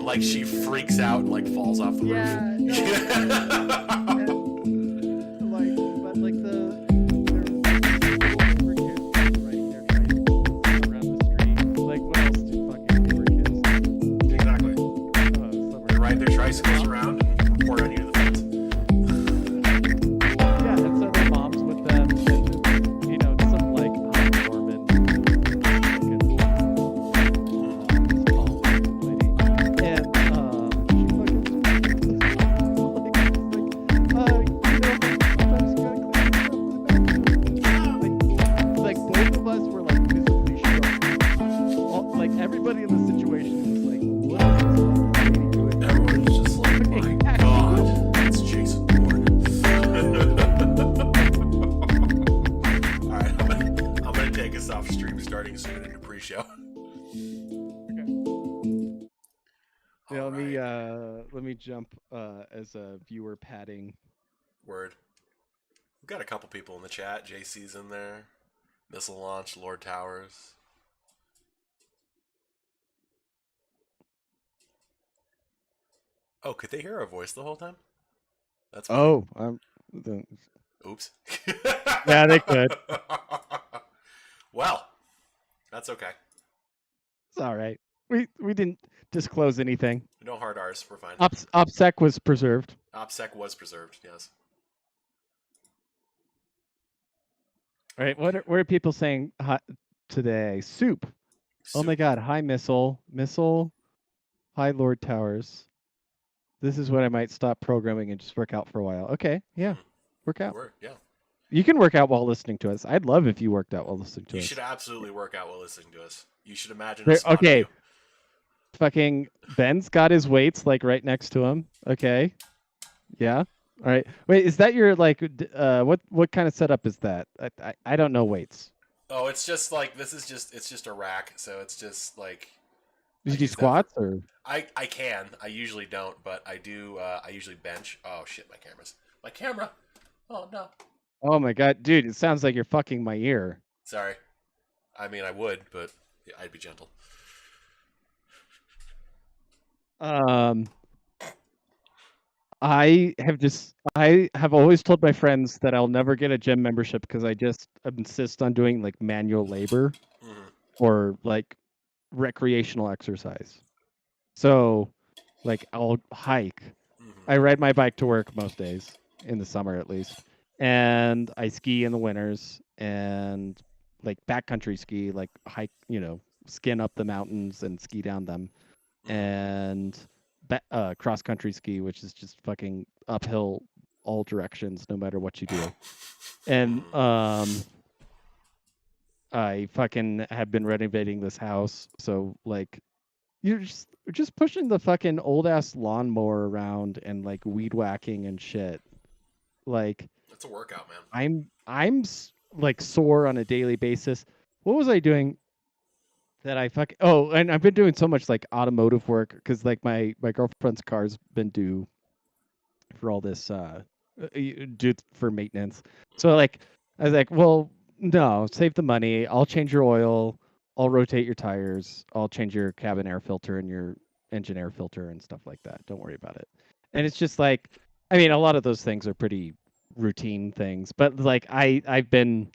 like she freaks out and like falls off the roof. Tricycles around and report on you to the fence. Yeah, and so their moms with them, and you know, some like Norman like both of us were like visibly shook. Like everybody in the situation was like, what is this lady doing? Everyone's just like, my God, it's Jason Bourne. Alright, I'm gonna take us off stream starting soon in the pre-show. Yeah, let me jump as a viewer padding. Word. We've got a couple people in the chat. JC's in there. Missile Launch, Lord Towers. Oh, could they hear our voice the whole time? That's funny. Oops. Yeah, they could. Well, that's okay. It's all right. We didn't disclose anything. No hard R's. We're fine. OPSEC was preserved. OPSEC was preserved. Yes. All right. What are people saying today? Soup. Oh my God. Hi, Missile. Hi, Lord Towers. This is when I might stop programming and just work out for a while. Okay. Yeah. Work out. Yeah. You can work out while listening to us. I'd love if you worked out while listening to us. You should absolutely work out while listening to us. You should imagine us. Okay. Fucking Ben's got his weights like right next to him. Okay. Yeah. All right. Wait, is that your like what kind of setup is that? I don't know weights. Oh, it's just like it's just a rack, so it's just like Did you do squats or I can. I usually don't, but I do I usually bench. Oh shit, my camera. Oh no. Oh my God, dude, it sounds like you're fucking my ear. Sorry. I mean I would, but I'd be gentle. I have always told my friends that I'll never get a gym membership because I just insist on doing like manual labor or like recreational exercise. So like I'll hike. I ride my bike to work most days in the summer at least. And I ski in the winters and like backcountry ski, like hike, skin up the mountains and ski down them. And cross country ski, which is just fucking uphill all directions, no matter what you do. And I fucking have been renovating this house, so like you're just pushing the fucking old ass lawnmower around and like weed whacking and shit. Like that's a workout, man. I'm like sore on a daily basis. What was I doing? That I and I've been doing so much like automotive work because like my girlfriend's car's been due for all this due for maintenance. So like I was like, well, no, save the money. I'll change your oil. I'll rotate your tires. I'll change your cabin air filter and your engine air filter and stuff like that. Don't worry about it. And it's just like, I mean, a lot of those things are pretty routine things, but like I've been.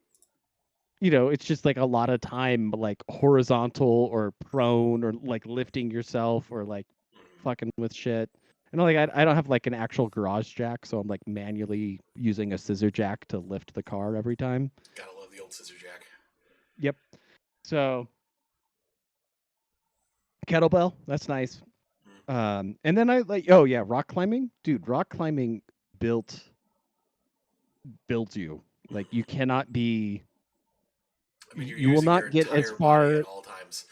It's just like a lot of time like horizontal or prone or like lifting yourself or like fucking with shit. And like I don't have like an actual garage jack, so I'm like manually using a scissor jack to lift the car every time. Gotta love the old scissor jack. Yep. So kettlebell, that's nice. And then I like rock climbing. Dude, rock climbing builds you. Like you cannot be I mean, you will not get as far at all times.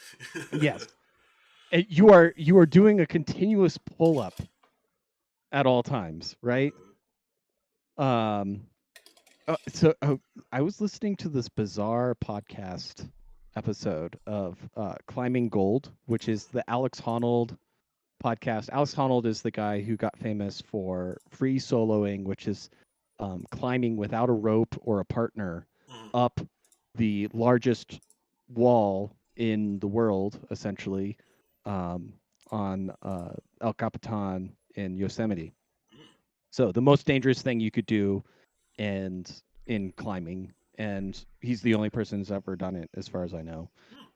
Yes. You are doing a continuous pull up at all times, right? So I was listening to this bizarre podcast episode of Climbing Gold, which is the Alex Honnold podcast. Alex Honnold is the guy who got famous for free soloing, which is climbing without a rope or a partner up the largest wall in the world, essentially, on El Capitan in Yosemite. So the most dangerous thing you could do in climbing, and he's the only person who's ever done it, as far as I know,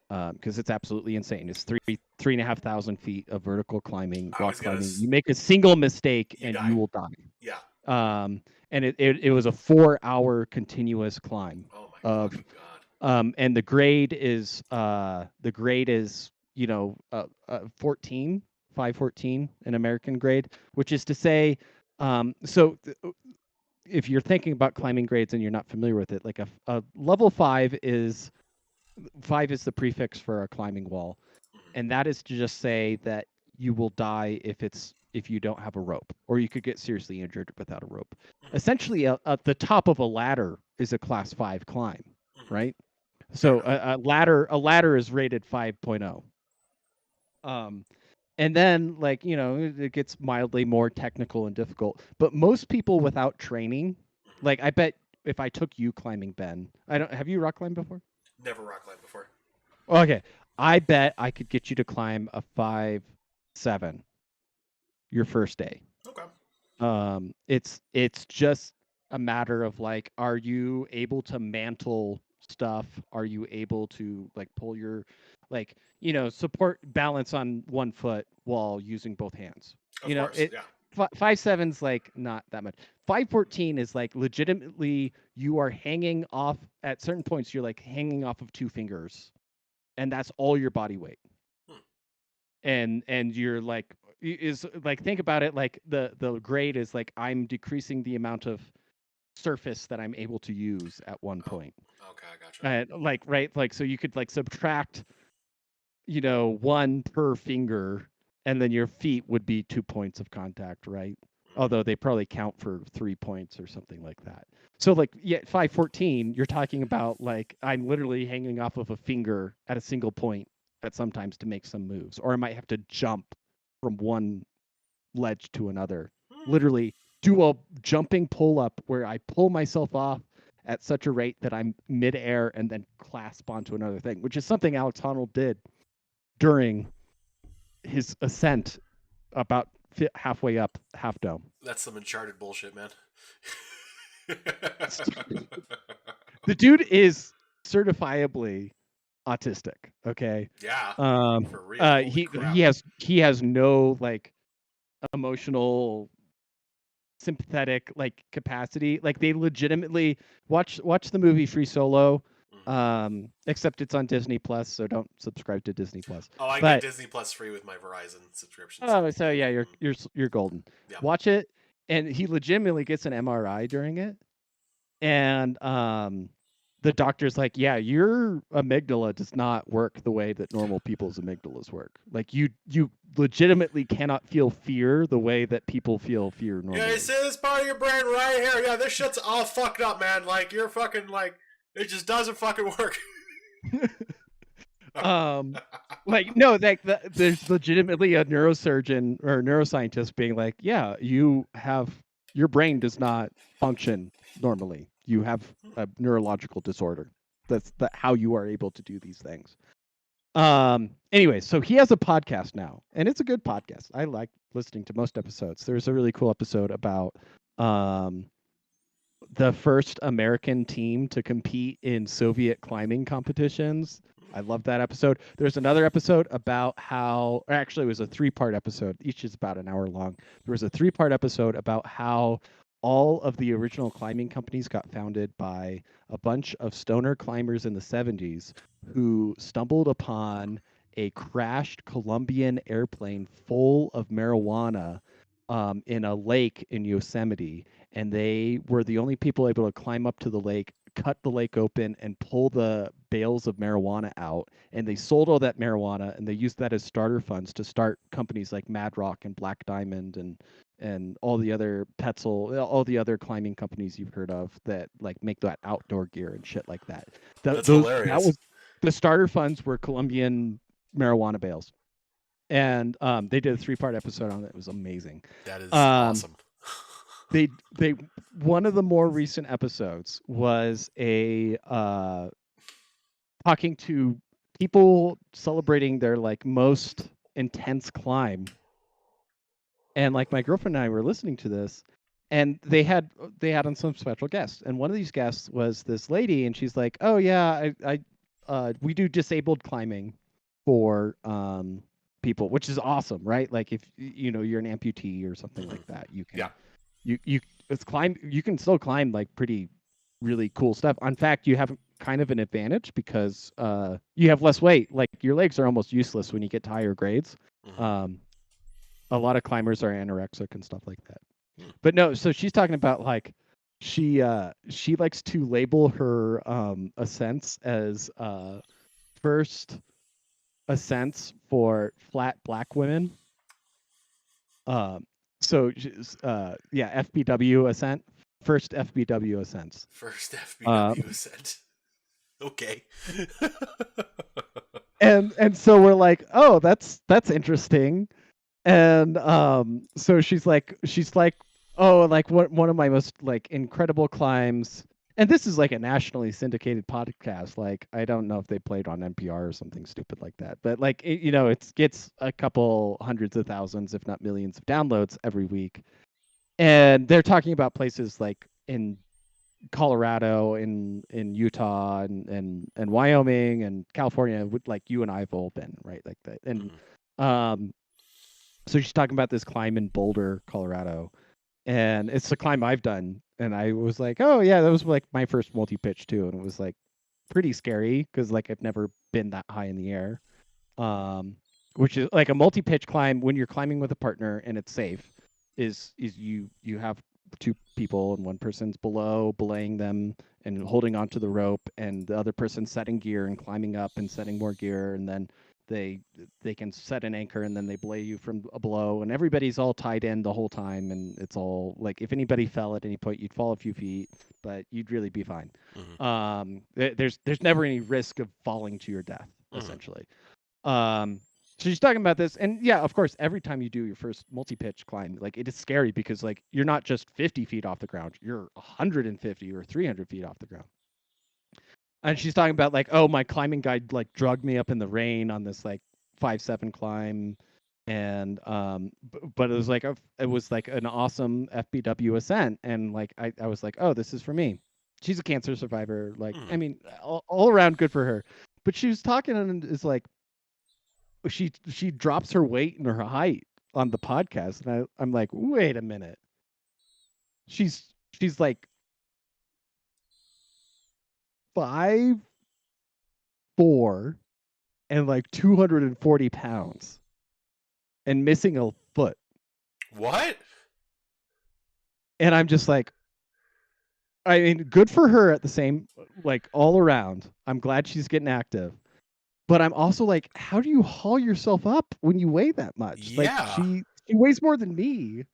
because it's absolutely insane. It's 3,500 feet of vertical climbing, rock climbing. You make a single mistake and you will die. Yeah. And it was a 4-hour continuous climb Oh my of fucking god. and the grade is 14, 514, an American grade, which is to say, if you're thinking about climbing grades and you're not familiar with it, like a level 5 is the prefix for a climbing wall, and that is to just say that you will die if you don't have a rope, or you could get seriously injured without a rope. Essentially, at the top of a ladder is a class 5 climb, right? So a ladder is rated 5.0. And then, like, it gets mildly more technical and difficult. But most people without training, like, I bet if I took you climbing, Ben, have you rock climbed before? Never rock climbed before. Okay. I bet I could get you to climb a 5.7 your first day. Okay. It's just a matter of, like, are you able to mantle stuff? Are you able to, like, pull your, like, support balance on one foot while using both hands? Of course, yeah. 5.7's like not that much. 5.14 is like legitimately you are hanging off at certain points. You're like hanging off of 2 fingers, and that's all your body weight. And you're like, is like, think about it, like the grade is like I'm decreasing the amount of surface that I'm able to use at one point. Okay, I gotcha. And like so you could like subtract 1 per finger, and then your feet would be 2 points of contact, right? Although they probably count for 3 points or something like that. So, like, 5.14, you're talking about, like, I'm literally hanging off of a finger at a single point at sometimes to make some moves, or I might have to jump from one ledge to another. Literally do a jumping pull up where I pull myself off at such a rate that I'm midair and then clasp onto another thing, which is something Alex Honnold did during his ascent about halfway up Half Dome. That's some Uncharted bullshit, man. The dude is certifiably autistic. Okay. Yeah. For real. He has no, like, emotional sympathetic, like, capacity. Like, they legitimately watch the movie Free Solo. Except it's on Disney Plus, so don't subscribe to Disney Plus. Oh, I get Disney Plus free with my Verizon subscription. So yeah, you're golden. Yeah. Watch it, and he legitimately gets an MRI during it, and the doctor's like, yeah, your amygdala does not work the way that normal people's amygdalas work. Like, you legitimately cannot feel fear the way that people feel fear normally. Yeah, you see this part of your brain right here? Yeah, this shit's all fucked up, man. Like, you're fucking, like, it just doesn't fucking work. Like, no, like, there's legitimately a neurosurgeon or a neuroscientist being like, yeah, your brain does not function normally. You have a neurological disorder. That's how you are able to do these things. Anyway, so he has a podcast now, and it's a good podcast. I like listening to most episodes. There's a really cool episode about the first American team to compete in Soviet climbing competitions. I love that episode. There's another episode about actually it was a 3-part episode. Each is about an hour long. There was a 3-part episode about how all of the original climbing companies got founded by a bunch of stoner climbers in the 70s who stumbled upon a crashed Colombian airplane full of marijuana in a lake in Yosemite. And they were the only people able to climb up to the lake, cut the lake open, and pull the bales of marijuana out. And they sold all that marijuana, and they used that as starter funds to start companies like Mad Rock and Black Diamond and all the other Petzl, all the other climbing companies you've heard of that, like, make that outdoor gear and shit like that. That's hilarious. That was the starter funds were Colombian marijuana bales. And they did a 3-part episode on it. It was amazing. That is awesome. They one of the more recent episodes was talking to people celebrating their, like, most intense climb. And like my girlfriend and I were listening to this, and they had on some special guests, and one of these guests was this lady, and she's like, "Oh yeah, we do disabled climbing for people, which is awesome, right? Like if you're an amputee or something like that, you can you can still climb like pretty really cool stuff. In fact, you have kind of an advantage because you have less weight. Like your legs are almost useless when you get to higher grades. A lot of climbers are anorexic and stuff like that. But no, so she's talking about like she likes to label her ascents as first ascents for flat black women. So FBW ascent, first FBW ascents. First FBW ascent. Okay. and so we're like, oh, that's interesting. And so she's like, oh, like one of my most like incredible climbs. And this is like a nationally syndicated podcast. Like I don't know if they played on NPR or something stupid like that, but like it gets a couple hundreds of thousands, if not millions, of downloads every week. And they're talking about places like in Colorado, in Utah, and Wyoming and California, like you and I have all been, right, like that. And so she's talking about this climb in Boulder, Colorado, and it's a climb I've done. And I was like, oh yeah, that was like my first multi-pitch too, and it was like pretty scary because like I've never been that high in the air. Which is like a multi-pitch climb when you're climbing with a partner and it's safe. Is you have two people and one person's belaying them and holding onto the rope, and the other person setting gear and climbing up and setting more gear, and then they can set an anchor and then they belay you from below, and everybody's all tied in the whole time, and it's all like if anybody fell at any point, you'd fall a few feet, but you'd really be fine. There's never any risk of falling to your death, essentially. So she's talking about this, and yeah, of course, every time you do your first multi-pitch climb, like it is scary because like you're not just 50 feet off the ground, you're 150 or 300 feet off the ground. And she's talking about like, oh, my climbing guide like drugged me up in the rain on this like 5-7 climb, and but it was like an awesome FBW ascent, and like I was like, oh, this is for me. She's a cancer survivor, like I mean, all around good for her. But she was talking and is like, she drops her weight and her height on the podcast, and I'm like, wait a minute. She's like 5'4" and like 240 pounds and missing a foot. What? And I'm just like, I mean, good for her at the same, like all around. I'm glad she's getting active. But I'm also like, how do you haul yourself up when you weigh that much? Yeah. Like she weighs more than me.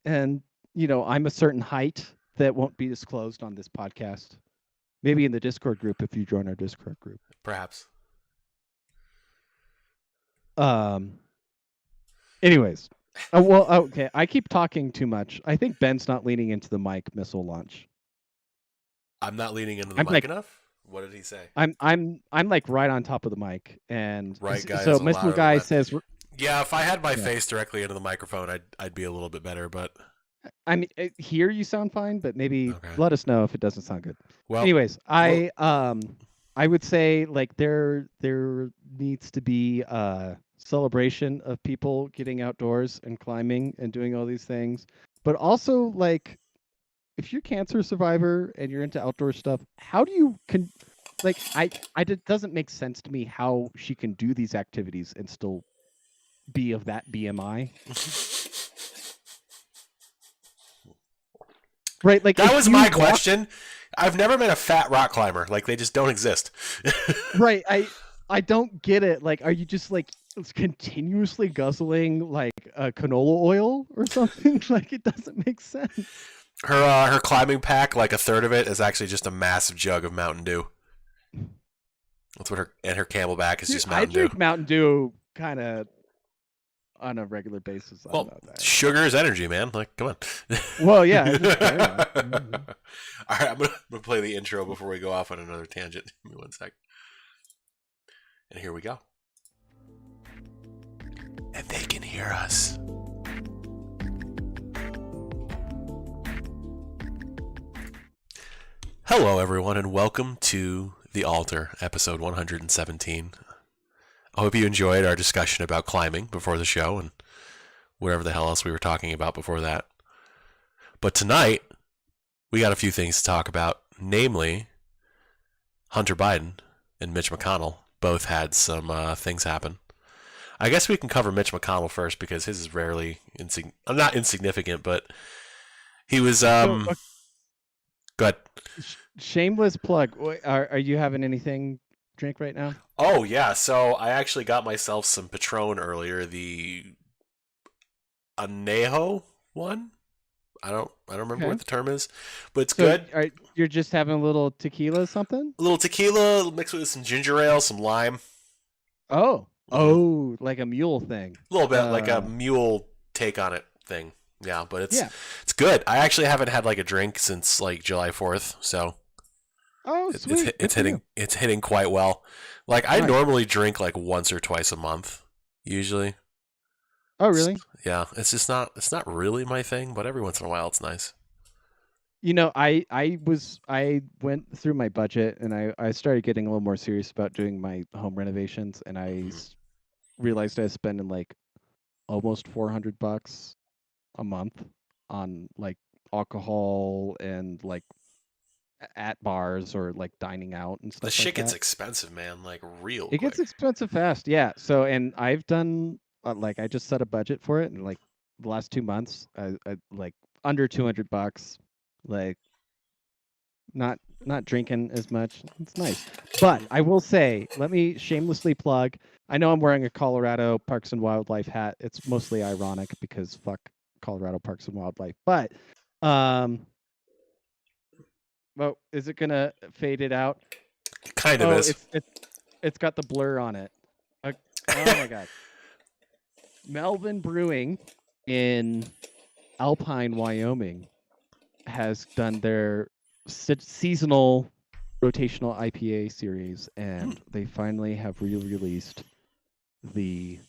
And, I'm a certain height that won't be disclosed on this podcast. Maybe in the Discord group if you join our Discord group. Perhaps. Anyways. Well, okay. I keep talking too much. I think Ben's not leaning into the mic missile launch. I'm not leaning into the mic enough? What did he say? I'm like right on top of the mic, and right guy. So Missile Guy says, "Yeah, if I had my face directly into the microphone, I'd be a little bit better." But I mean, here you sound fine, but maybe let us know if it doesn't sound good. Well, anyways, I would say like there needs to be a celebration of people getting outdoors and climbing and doing all these things, but also like, if you're a cancer survivor and you're into outdoor stuff, how do you it doesn't make sense to me how she can do these activities and still be of that BMI. Right, like that was my question. I've never met a fat rock climber. Like they just don't exist. Right, I don't get it. Like, are you just like continuously guzzling like canola oil or something? Like it doesn't make sense. Her climbing pack, like a third of it, is actually just a massive jug of Mountain Dew. That's what her Camelback is. Just Mountain Dew. I drink Mountain Dew kind of on a regular basis. Well, sugar is energy, man. Like, come on. Well, yeah. All right, I'm gonna play the intro before we go off on another tangent. Give me one sec. And here we go. And they can hear us. Hello, everyone, and welcome to The Altar, episode 117. I hope you enjoyed our discussion about climbing before the show and whatever the hell else we were talking about before that. But tonight, we got a few things to talk about, namely Hunter Biden and Mitch McConnell both had some things happen. I guess we can cover Mitch McConnell first because his is rarely not insignificant, but he was go ahead. Shameless plug. Are you having anything drink right now? Oh yeah, so I actually got myself some Patron earlier, the Anejo one. I don't remember what the term is, but it's good. You're just having a little tequila or something? A little tequila mixed with some ginger ale, some lime. Oh. Oh, like a mule thing. A little bit like a mule take on it thing. Yeah, but it's good. I actually haven't had like a drink since like July 4th, so sweet. It's hitting quite well. Like I normally drink like once or twice a month, usually. Oh, really? Yeah, it's not really my thing, but every once in a while it's nice. You know, I went through my budget and I started getting a little more serious about doing my home renovations, and I realized I was spending like almost $400 a month on like alcohol and like at bars or like dining out and stuff. The shit gets expensive, man. Like real. It gets expensive fast, yeah. So, and I've done like I just set a budget for it, and like the last 2 months, I like under $200. Like not drinking as much. It's nice. But I will say, let me shamelessly plug. I know I'm wearing a Colorado Parks and Wildlife hat. It's mostly ironic because fuck Colorado Parks and Wildlife. But well, is it gonna fade it out? Kind of is. It's got the blur on it. Oh my god. Melvin Brewing in Alpine, Wyoming has done their seasonal rotational IPA series, and they finally have re-released the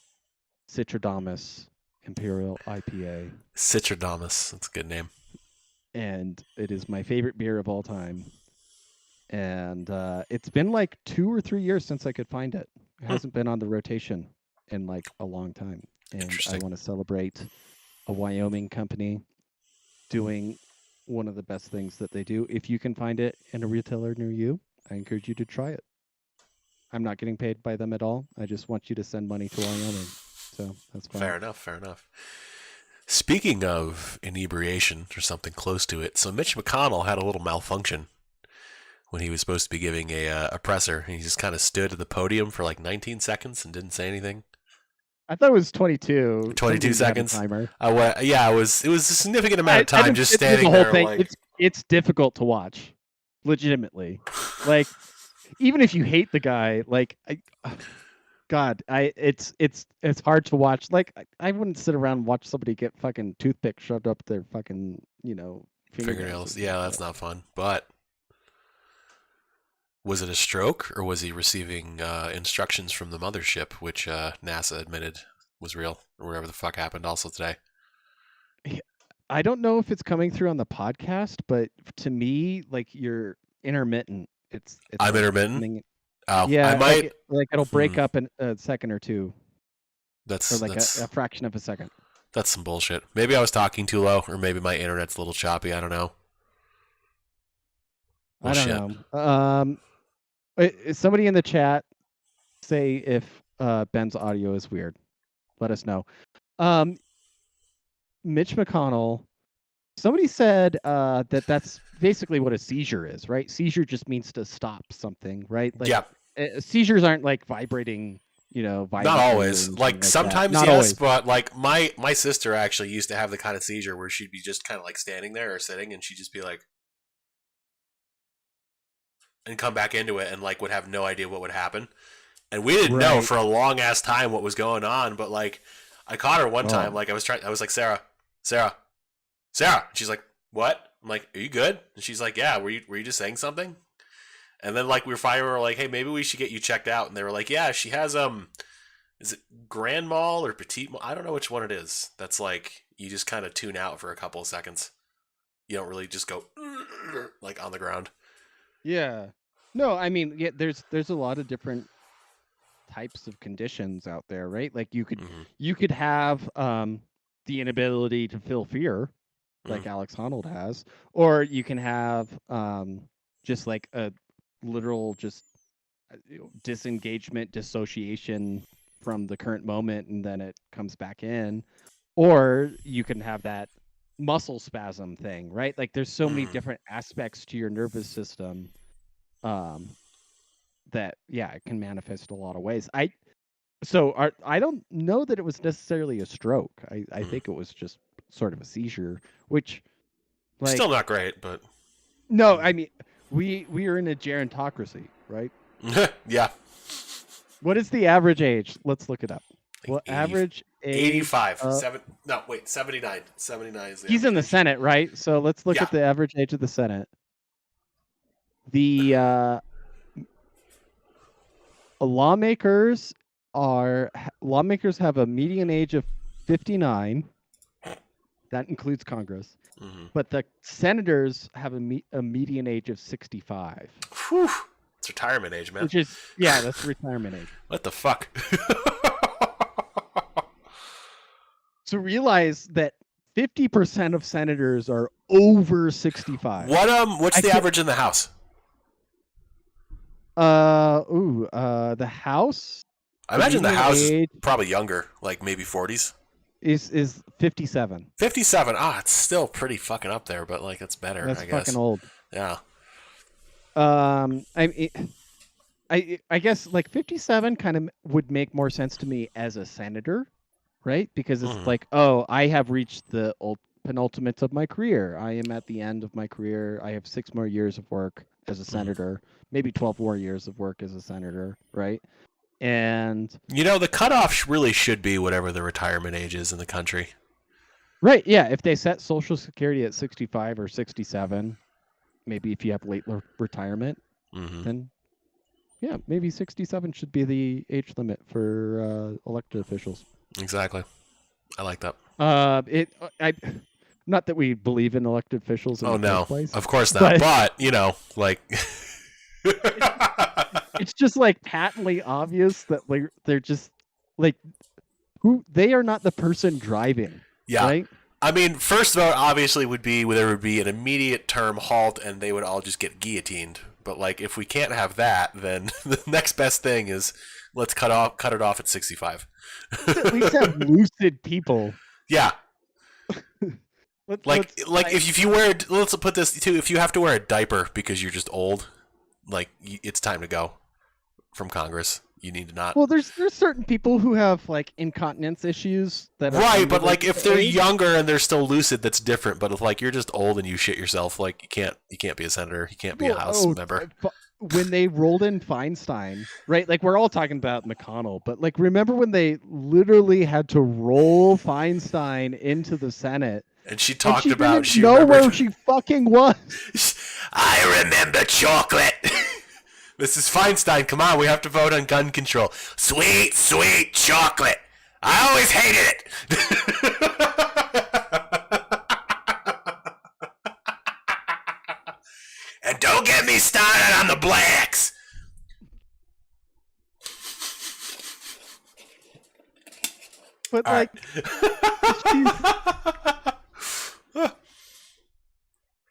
Citradamus Imperial IPA. Citradamus, that's a good name. And it is my favorite beer of all time. And it's been like 2 or 3 years since I could find it. It hasn't been on the rotation in like a long time. And I want to celebrate a Wyoming company doing one of the best things that they do. If you can find it in a retailer near you, I encourage you to try it. I'm not getting paid by them at all. I just want you to send money to Wyoming. So that's fine. Fair enough. Speaking of inebriation or something close to it, so Mitch McConnell had a little malfunction when he was supposed to be giving a presser. He just kind of stood at the podium for like 19 seconds and didn't say anything. I thought it was 22. 22 seconds. Timer. Yeah, it was a significant amount of time just standing the whole there. Thing. Like... It's difficult to watch, legitimately. Like, even if you hate the guy, like, it's hard to watch. Like, I wouldn't sit around and watch somebody get fucking toothpick shoved up their fucking, fingernails. Yeah, that's not fun. But was it a stroke, or was he receiving instructions from the mothership, which NASA admitted was real, or whatever the fuck happened also today? I don't know if it's coming through on the podcast, but to me, like, you're intermittent. I'm like intermittent? Oh, yeah, I might... like it'll break up in a second or two. That's a fraction of a second. That's some bullshit. Maybe I was talking too low, or maybe my internet's a little choppy. I don't know. I don't know. Somebody in the chat say if Ben's audio is weird. Let us know. Mitch McConnell. Somebody said that's basically what a seizure is, right? Seizure just means to stop something, right? Like, yeah. Seizures aren't like vibrating, not always. Like sometimes, yes, always. But like my sister actually used to have the kind of seizure where she'd be just kind of like standing there or sitting, and she'd just be like, and come back into it, and like would have no idea what would happen. And we didn't know for a long ass time what was going on. But like, I caught her one time. Like I was like, Sarah. And she's like, what? I'm like, are you good? And she's like, yeah. Were you just saying something? And then like we were like, hey, maybe we should get you checked out. And they were like, yeah, she has is it Grand Mall or Petite Mall? I don't know which one it is. That's like you just kind of tune out for a couple of seconds. You don't really just go like on the ground. Yeah. No, I mean, yeah, there's a lot of different types of conditions out there, right? Like you could have the inability to feel fear, like Alex Honnold has, or you can have just like a literal just disengagement, dissociation from the current moment, and then it comes back in, or you can have that muscle spasm thing, right? Like there's so many different aspects to your nervous system that it can manifest a lot of ways. I don't know that it was necessarily a stroke. I think it was just sort of a seizure, which like still not great, but no, I mean we are in a gerontocracy, right? yeah. What is the average age? Let's look it up. Well, 80, average age 85. 79. 79 is the he's in the age. Senate, right? So let's look at the average age of the Senate. The lawmakers have a median age of 59. That includes Congress. But the senators have a median age of 65. Whew. It's retirement age, man. Which is, that's retirement age. What the fuck? So realize that 50% of senators are over 65. What's the average in the House? The House? I imagine the House is probably younger, like maybe 40s. Is 57. 57. It's still pretty fucking up there, but like it's better, That's I guess. Fucking old. Yeah. I guess like 57 kind of would make more sense to me as a senator, right? Because it's like, oh, I have reached the penultimate of my career. I am at the end of my career. I have 6 more years of work as a senator, maybe 12 more years of work as a senator, right? And the cutoff really should be whatever the retirement age is in the country. Right, yeah. If they set Social Security at 65 or 67, maybe if you have late retirement, then maybe 67 should be the age limit for elected officials. Exactly. I like that. Not that we believe in elected officials in the first place. Of course not. But like it's just like patently obvious that they're just like they are not the person driving. Yeah. Right? I mean, first vote obviously would be there would be an immediate term halt and they would all just get guillotined. But like if we can't have that, then the next best thing is let's cut it off at 65. At least have lucid people. Yeah. If you wear, let's put this too, if you have to wear a diaper because you're just old, like it's time to go from Congress. You need to not. Well, there's certain people who have like incontinence issues that are right, but like if they're younger and they're still lucid, that's different. But if like you're just old and you shit yourself, like you can't be a senator, you can't be a House member. When they rolled in Feinstein, right? Like we're all talking about McConnell, but like remember when they literally had to roll Feinstein into the Senate? And she talked about where she fucking was. I remember chocolate. Mrs. Feinstein, come on, we have to vote on gun control. Sweet, sweet chocolate. I always hated it. And don't get me started on the blacks. But all like,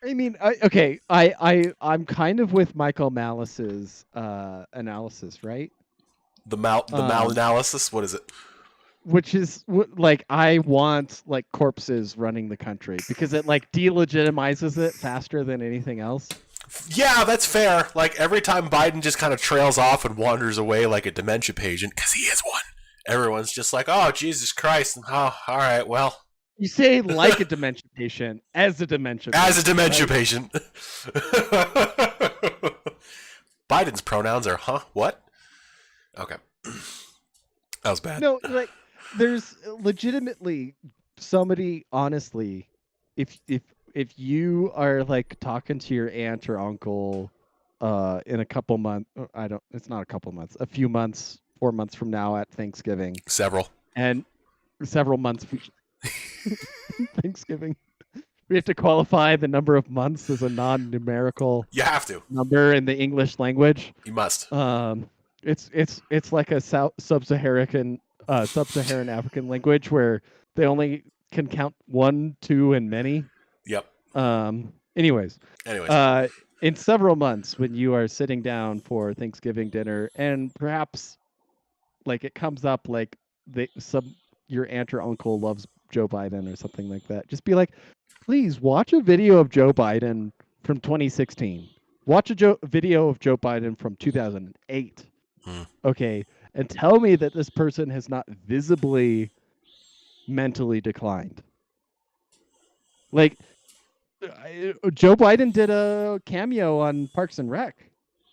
I mean, I'm kind of with Michael Malice's analysis, right? The mal analysis. What is it? Which is like I want like corpses running the country because it like delegitimizes it faster than anything else. Yeah, that's fair. Like every time Biden just kind of trails off and wanders away like a dementia patient, because he is one. Everyone's just like, "Oh, Jesus Christ!" Oh, all right, well. You say like a dementia patient, as a dementia patient. As a dementia patient. Biden's pronouns are, huh? What? Okay. That was bad. No, like, there's legitimately somebody, honestly, if you are, like, talking to your aunt or uncle in a couple months, it's not a couple months, a few months 4 months from now at Thanksgiving, Several. and several months Thanksgiving. We have to qualify the number of months as a non-numerical You have to. number in the English language. You must. It's like a sub-Saharan African language where they only can count 1, 2, and many. Yep. Anyways, Anyways. in several months when you are sitting down for Thanksgiving dinner and perhaps like it comes up like your aunt or uncle loves Joe Biden or something like that, just be like, please watch a video of Joe Biden from 2016. Watch a video of Joe Biden from 2008. Okay, and tell me that this person has not visibly mentally declined. Like, Joe Biden did a cameo on Parks and Rec.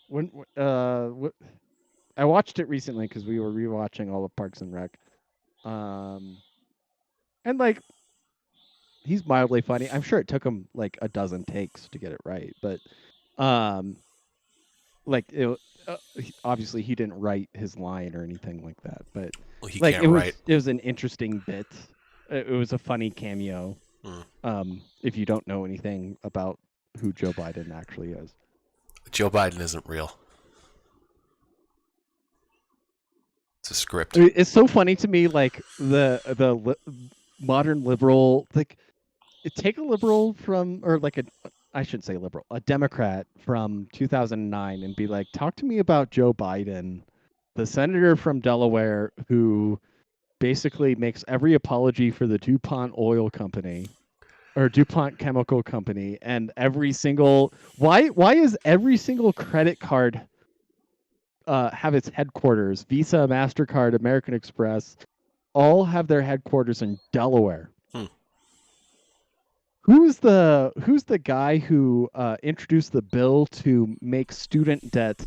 When I watched it recently because we were rewatching all of Parks and Rec, and like, he's mildly funny. I'm sure it took him like a dozen takes to get it right, but like obviously he didn't write his line or anything like that. But well, he like can't write. It was an interesting bit. It was a funny cameo. If you don't know anything about who Joe Biden actually is. Joe Biden isn't real. It's a script. It's so funny to me, like the modern liberal, like take a liberal from, or like I shouldn't say liberal, a Democrat from 2009 and be like, talk to me about Joe Biden, the senator from Delaware who basically makes every apology for the DuPont oil company or DuPont chemical company, and every single why is every single credit card have its headquarters, Visa, MasterCard, American Express, all have their headquarters in Delaware. Who's the guy who introduced the bill to make student debt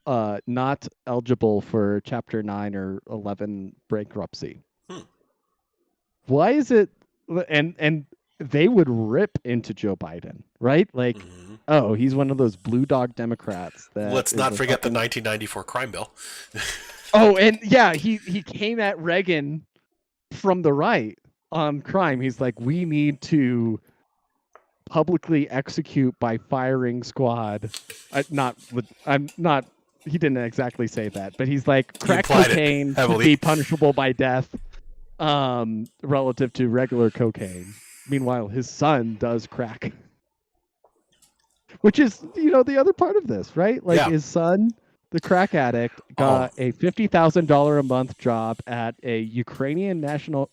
not eligible for Chapter 9 or 11 bankruptcy? Why is it? And they would rip into Joe Biden, right? Like, oh, he's one of those blue dog Democrats. Let's not forget the 1994 crime bill. Oh, and yeah, he came at Reagan from the right on crime. He's like, we need to publicly execute by firing squad. He didn't exactly say that, but he's like, crack cocaine should be punishable by death relative to regular cocaine. Meanwhile, his son does crack. Which is, the other part of this, right? Like, his son, the crack addict, got a $50,000 a month job at a Ukrainian natural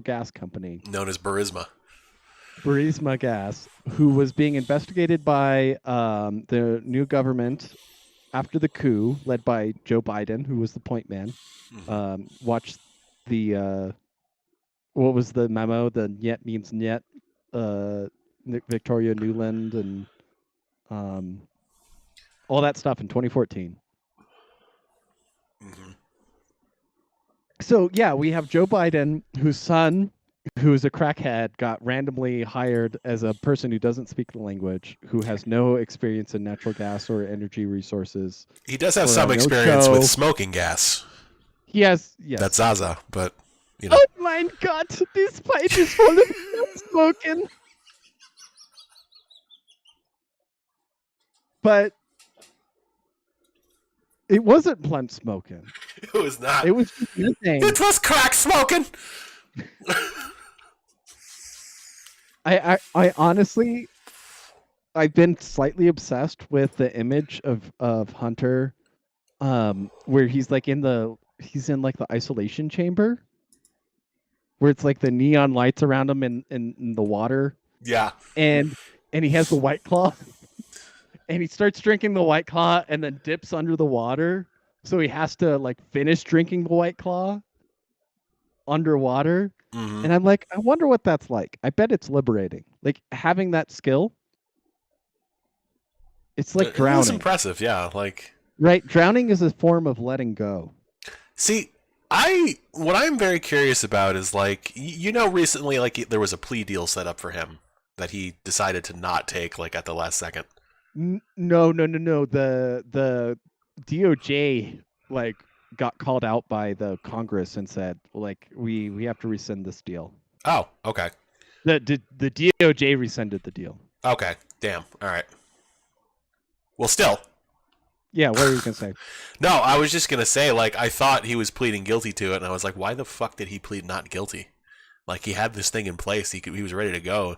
gas company known as Burisma Gas, who was being investigated by the new government after the coup, led by Joe Biden, who was the point man. Watch the what was the memo? The "Niet means Niet," Victoria Nuland, and all that stuff in 2014. So yeah, we have Joe Biden, whose son, who is a crackhead, got randomly hired as a person who doesn't speak the language, who has no experience in natural gas or energy resources. He does have some experience with smoking gas. He has, yes. That's Zaza, but Oh my God! This pipe is full of smoking. But it wasn't blunt smoking. It was not. It was methane. It was crack smoking. I honestly, I've been slightly obsessed with the image of Hunter, where he's in the isolation chamber, where it's like the neon lights around him in the water. Yeah. And he has the White Claw. And he starts drinking the White Claw and then dips under the water. So he has to finish drinking the White Claw underwater. And I'm like, I wonder what that's like. I bet it's liberating. Like, having that skill. It's like drowning. It's impressive, yeah. Right, drowning is a form of letting go. See, what I'm very curious about is recently there was a plea deal set up for him that he decided to not take at the last second. No. The DOJ like got called out by the Congress and said, like, we have to rescind this deal. Oh, okay. The DOJ rescinded the deal. Okay. Damn. All right. Well, still. Yeah, what were you gonna say? No, I was just gonna say, like, I thought he was pleading guilty to it, and I was like, why the fuck did he plead not guilty? Like, he had this thing in place. He was ready to go.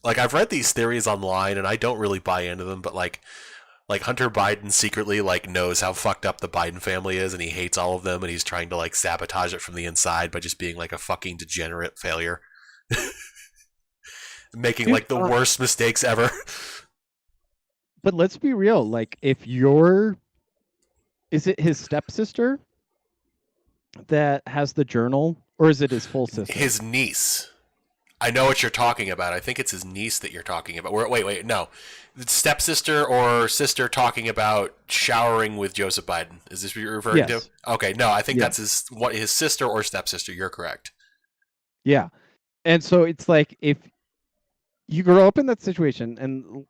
Like, I've read these theories online, and I don't really buy into them, but like Hunter Biden secretly like knows how fucked up the Biden family is, and he hates all of them, and he's trying to like sabotage it from the inside by just being like a fucking degenerate failure, making Dude, like the worst mistakes ever. But let's be real. Like, is it his stepsister that has the journal, or is it his full sister? His niece. I know what you're talking about. I think it's his niece that you're talking about. Wait, no. Stepsister or sister talking about showering with Joseph Biden. Is this what you're referring to? Okay, no, I think that's his sister or stepsister. You're correct. Yeah. And so it's like, if you grow up in that situation, and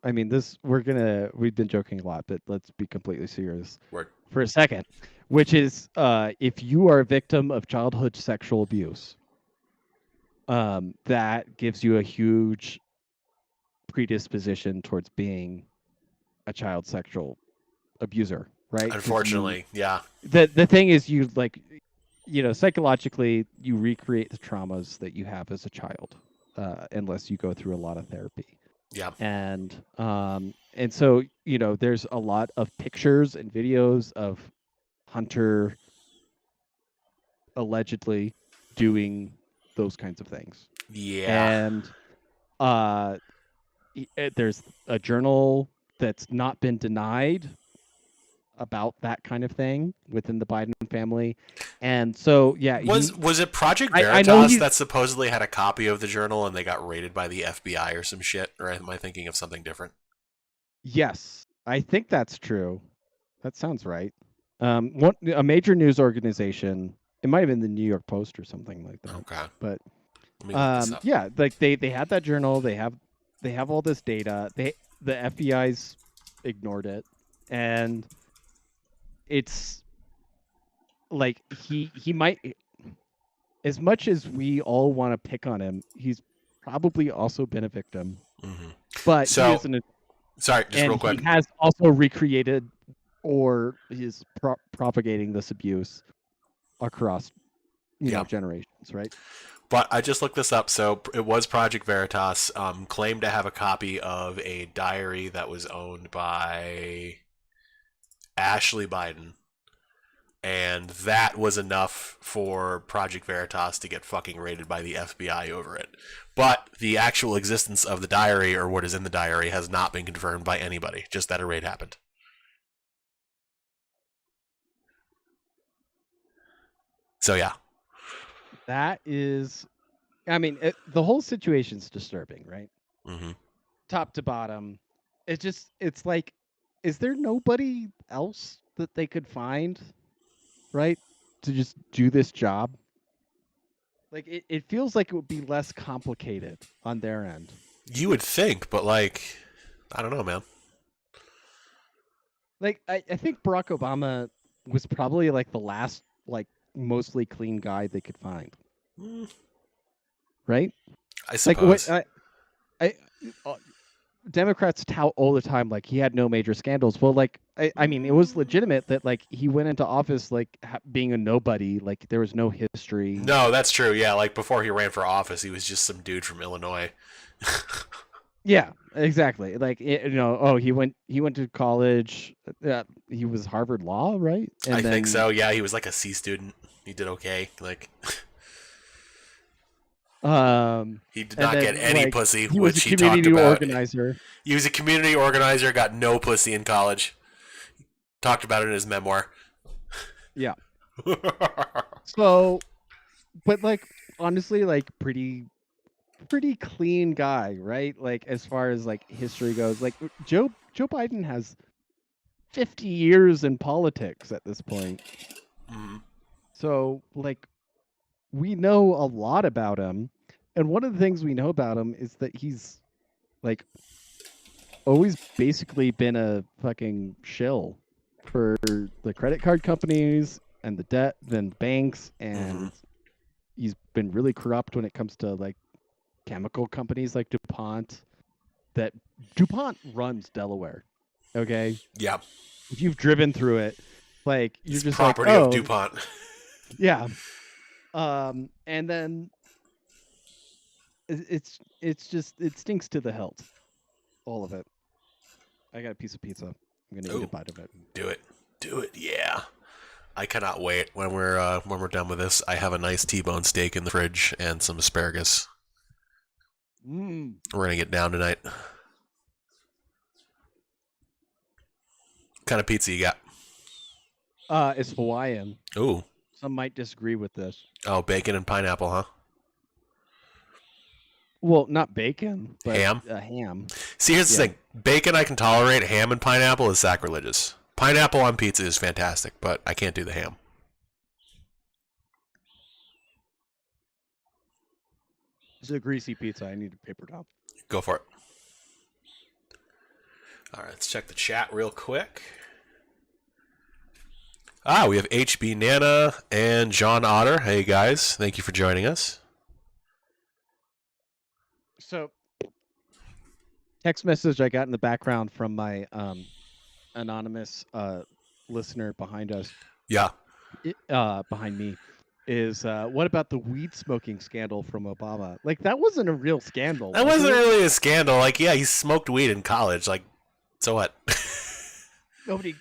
I mean, we've been joking a lot, but let's be completely serious for a second, which is if you are a victim of childhood sexual abuse, that gives you a huge predisposition towards being a child sexual abuser, right? Unfortunately, yeah. The thing is, you like, psychologically, you recreate the traumas that you have as a child, unless you go through a lot of therapy. Yeah. And so, there's a lot of pictures and videos of Hunter allegedly doing those kinds of things. Yeah. And there's a journal that's not been denied about that kind of thing within the Biden family. And so, yeah. Was it Project Veritas that supposedly had a copy of the journal and they got raided by the FBI or some shit? Or am I thinking of something different? Yes, I think that's true. That sounds right. A major news organization, it might have been the New York Post or something like that. Okay. But yeah, like they had that journal, they have all this data. The FBI's ignored it, and it's like he might, as much as we all want to pick on him, he's probably also been a victim. Mm-hmm. But he isn't. Sorry, just real quick. He has also recreated or is propagating this abuse across, generations, right? But I just looked this up. So it was Project Veritas, claimed to have a copy of a diary that was owned by Ashley Biden. And that was enough for Project Veritas to get fucking raided by the FBI over it. But the actual existence of the diary, or what is in the diary, has not been confirmed by anybody. Just that a raid happened. So, yeah. That is, I mean, the whole situation's disturbing, right? Mm-hmm. Top to bottom. It's like, is there nobody else that they could find, right, to just do this job? Like, it feels like it would be less complicated on their end. You would think, but like, I don't know, man. Like, I think Barack Obama was probably like the last, like, mostly clean guy they could find. Right? I suppose. Like, Democrats tout all the time like he had no major scandals. Well, like, I mean, it was legitimate that like he went into office like being a nobody, like there was no history. No, that's true. Yeah, like before he ran for office, he was just some dude from Illinois. Yeah, exactly. Like, he went to college. He was Harvard Law, right? And I think so. Yeah, he was like a C student. He did okay. Like, he did not get any pussy, which he talked about. He was a community organizer. He was a community organizer. Got no pussy in college. Talked about it in his memoir. Yeah. So, but like honestly, like pretty clean guy, right? Like as far as like history goes, like Joe Biden has 50 years in politics at this point. Mm-hmm. So like we know a lot about him, and one of the things we know about him is that he's like always basically been a fucking shill for the credit card companies and the debt, then banks, and he's been really corrupt when it comes to like chemical companies like DuPont. That DuPont runs Delaware. Okay. Yeah. If you've driven through it, like you're It's just property like, oh, of DuPont. Yeah. And then it's just it stinks to the hilt. All of it. I got a piece of pizza. I'm gonna eat a bite of it. Do it. Yeah. I cannot wait when we're done with this. I have a nice T-bone steak in the fridge and some asparagus. We're gonna get down tonight. What kind of pizza you got? It's Hawaiian. Ooh. Some might disagree with this. Oh, bacon and pineapple, huh? Well, not bacon, but ham. Ham. See, here's the thing: bacon I can tolerate. Ham and pineapple is sacrilegious. Pineapple on pizza is fantastic, but I can't do the ham. It's a greasy pizza. I need a paper towel. Go for it. All right, let's check the chat real quick. We have HB Nana and John Otter. Hey, guys. Thank you for joining us. So, text message I got in the background from my anonymous listener behind us. Yeah. Behind me is what about the weed smoking scandal from Obama? Like, that wasn't a real scandal. That wasn't really a scandal. Like, yeah, he smoked weed in college. Like, so what?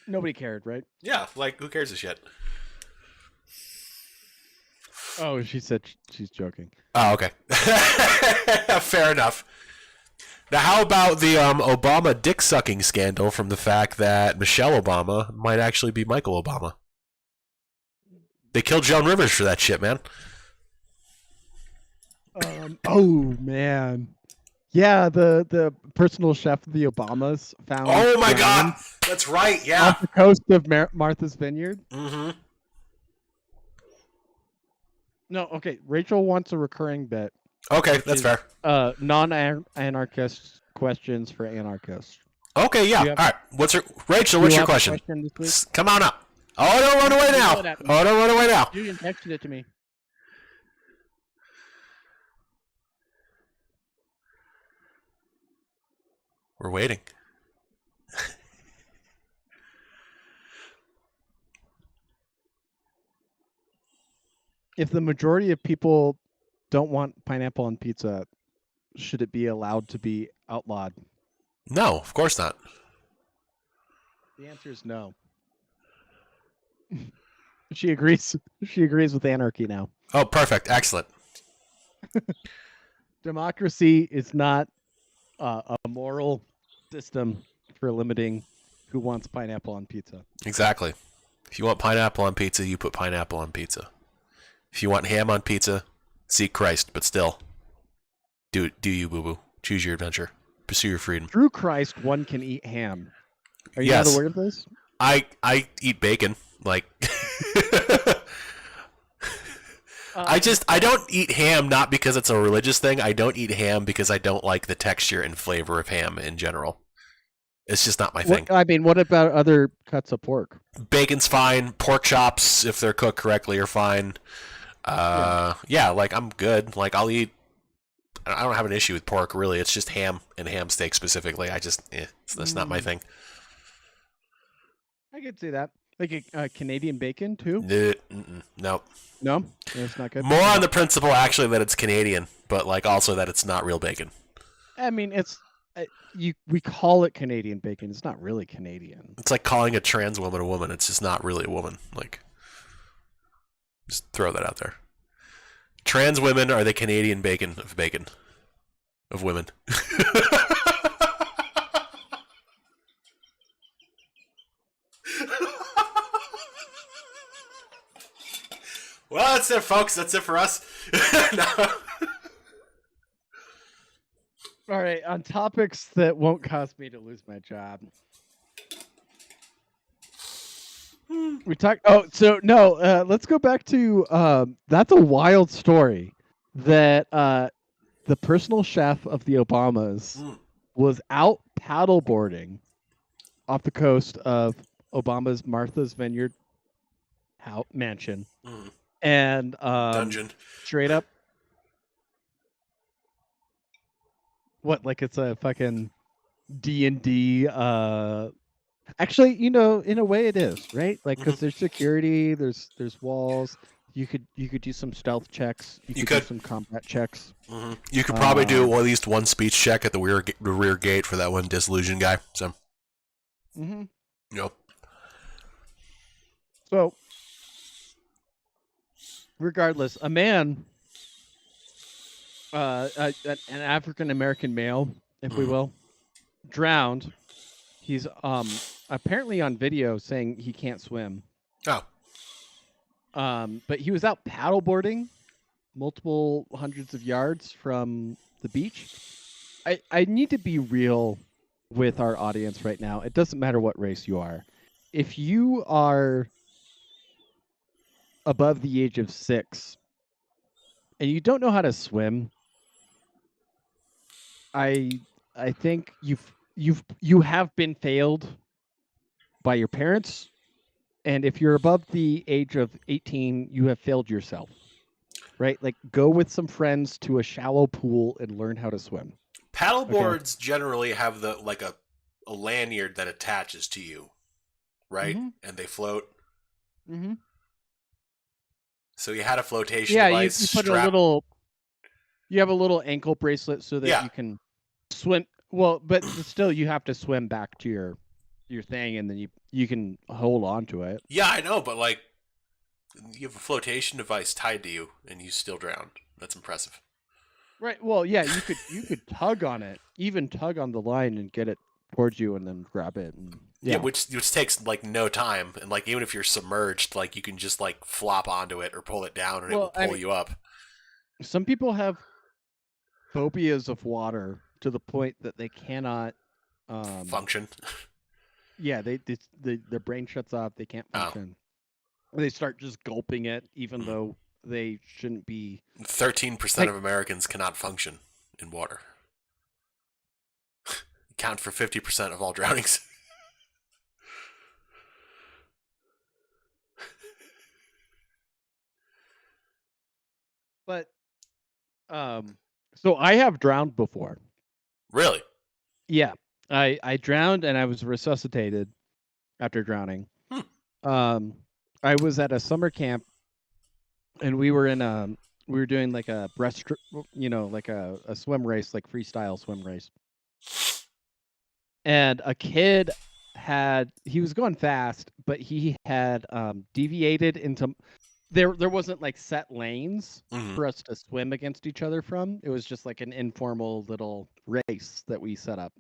Nobody cared, right? Yeah, like, who cares a shit? Oh, she said she's joking. Oh, okay. Fair enough. Now, how about the Obama dick-sucking scandal from the fact that Michelle Obama might actually be Michael Obama? They killed Joan Rivers for that shit, man. Oh, man. Yeah, the personal chef of the Obamas found... Oh, my God! That's right, yeah. Off the coast of Martha's Vineyard. Mm-hmm. No, okay. Rachel wants a recurring bit. Okay, that's fair. Non-anarchist questions for anarchists. Okay, yeah. All right. Rachel, what's your question? Come on up. Oh, don't run away now. Don't run away now. You texted it to me. We're waiting. If the majority of people don't want pineapple on pizza, should it be allowed to be outlawed? No, of course not. The answer is no. She agrees. She agrees with anarchy now. Oh, perfect. Excellent. Democracy is not a moral system for limiting who wants pineapple on pizza. Exactly. If you want pineapple on pizza, you put pineapple on pizza. If you want ham on pizza, seek Christ, but still, do you, boo-boo. Choose your adventure. Pursue your freedom. Through Christ, one can eat ham. Are you not aware of this? I eat bacon. Like, I don't eat ham not because it's a religious thing. I don't eat ham because I don't like the texture and flavor of ham in general. It's just not my thing. I mean, what about other cuts of pork? Bacon's fine. Pork chops, if they're cooked correctly, are fine. Yeah, like, I'm good. Like, I'll eat. I don't have an issue with pork, really. It's just ham and ham steak specifically. That's not my thing. I could see that. Like a Canadian bacon, too? No. No? That's not good? More on the principle, actually, that it's Canadian, but, like, also that it's not real bacon. I mean, it's... we call it Canadian bacon. It's not really Canadian. It's like calling a trans woman a woman. It's just not really a woman. Like, just throw that out there. Trans women are the Canadian bacon of women. Well, that's it, folks. That's it for us. No. All right, on topics that won't cause me to lose my job. We talked. Oh, so no. Let's go back to. That's a wild story. That the personal chef of the Obamas was out paddleboarding off the coast of Obama's Martha's Vineyard mansion, Mm. and Dungeon. straight up, what, like it's a fucking D&D. Actually, in a way, it is, right? Like, because there's security, there's walls. You could do some stealth checks. You could do some combat checks. Mm-hmm. You could probably do at least one speech check at the rear gate for that one disillusioned guy. So. Mm-hmm. Yep. So, regardless, a man, an African American male, if we will, drowned. He's apparently on video saying he can't swim. Oh. But he was out paddleboarding multiple hundreds of yards from the beach. I need to be real with our audience right now. It doesn't matter what race you are. If you are above the age of 6 and you don't know how to swim, I think you have been failed by your parents, and if you're above the age of 18, you have failed yourself. Right? Like, go with some friends to a shallow pool and learn how to swim. Paddleboards generally have a lanyard that attaches to you, right? Mm-hmm. And they float. Mm-hmm. So you had a flotation device. You put you have a little ankle bracelet so that you can swim. Well, but still, you have to swim back to your thing, and then you can hold on to it. Yeah, I know, but like, you have a flotation device tied to you, and you still drowned. That's impressive. Right. Well, yeah, you could tug on it, even tug on the line and get it towards you, and then grab it. And, yeah, which takes like no time, and like even if you're submerged, like you can just like flop onto it or pull it down, and it will pull you up. Some people have phobias of water to the point that they cannot function. Yeah, their brain shuts off. They can't function. They start just gulping it, even though they shouldn't be. 13% of Americans cannot function in water. Account for 50% of all drownings. But, so I have drowned before. Really? Yeah, I drowned and I was resuscitated after drowning. I was at a summer camp, and we were doing like a breaststroke, like a swim race, like freestyle swim race. And a kid he was going fast, but he had deviated into. There wasn't like set lanes for us to swim against each other from. It was just like an informal little race that we set up.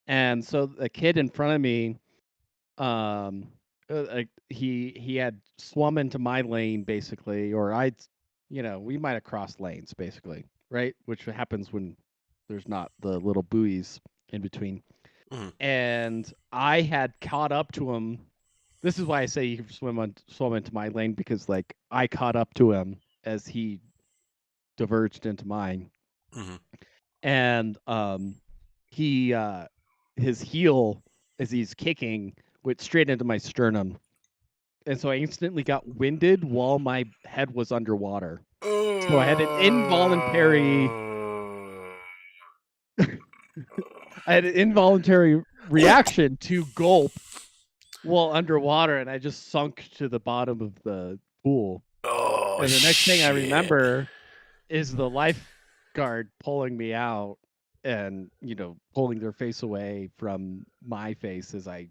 And so the kid in front of me, he had swum into my lane basically, or we might have crossed lanes basically, right? Which happens when there's not the little buoys in between. And I had caught up to him. This is why I say you can swim into my lane, because like I caught up to him as he diverged into mine. And his heel, as he's kicking, went straight into my sternum. And so I instantly got winded while my head was underwater. So I had an involuntary reaction to gulp while underwater, and I just sunk to the bottom of the pool. And the next thing I remember is the lifeguard pulling me out and, pulling their face away from my face as I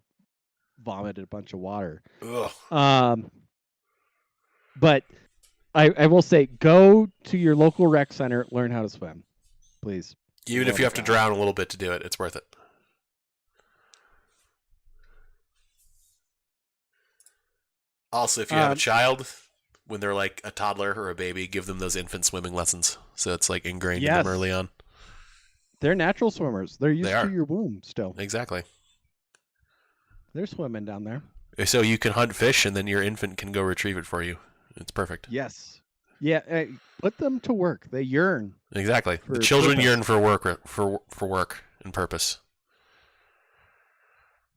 vomited a bunch of water. But I will say, go to your local rec center, learn how to swim, please. Even if you have to drown a little bit to do it, it's worth it. Also, if you have a child, when they're like a toddler or a baby, give them those infant swimming lessons. So it's like ingrained in them early on. They're natural swimmers. They're used to your womb still. Exactly. They're swimming down there. So you can hunt fish, and then your infant can go retrieve it for you. It's perfect. Yes. Yeah. Put them to work. They yearn. Exactly. The children yearn for work and purpose.